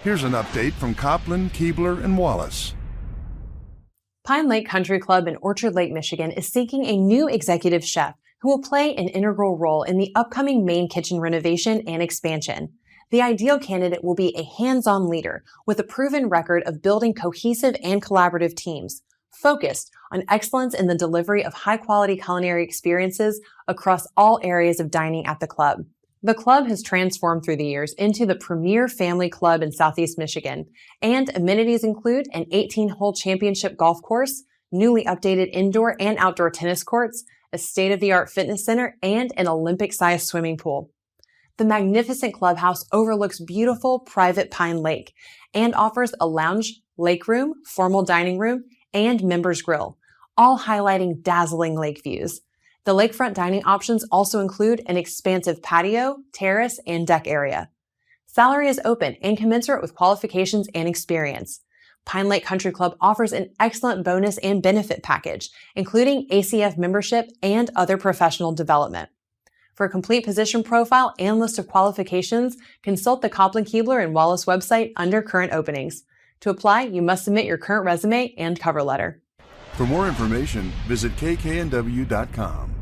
Here's an update from Kopplin, Kuebler, and Wallace. Pine Lake Country Club in Orchard Lake, Michigan is seeking a new executive chef who will play an integral role in the upcoming main kitchen renovation and expansion. The ideal candidate will be a hands-on leader with a proven record of building cohesive and collaborative teams, focused on excellence in the delivery of high-quality culinary experiences across all areas of dining at the club. The club has transformed through the years into the premier family club in Southeast Michigan, and amenities include an 18-hole championship golf course, newly updated indoor and outdoor tennis courts, a state-of-the-art fitness center, and an Olympic-sized swimming pool. The magnificent clubhouse overlooks beautiful private Pine Lake and offers a lounge, lake room, formal dining room, and members grill, all highlighting dazzling lake views. The lakefront dining options also include an expansive patio, terrace, and deck area. Salary is open and commensurate with qualifications and experience. Pine Lake Country Club offers an excellent bonus and benefit package, including ACF membership and other professional development. For a complete position profile and list of qualifications, consult the Kopplin, Kuebler, and Wallace website under current openings. To apply, you must submit your current resume and cover letter. For more information, visit kknw.com.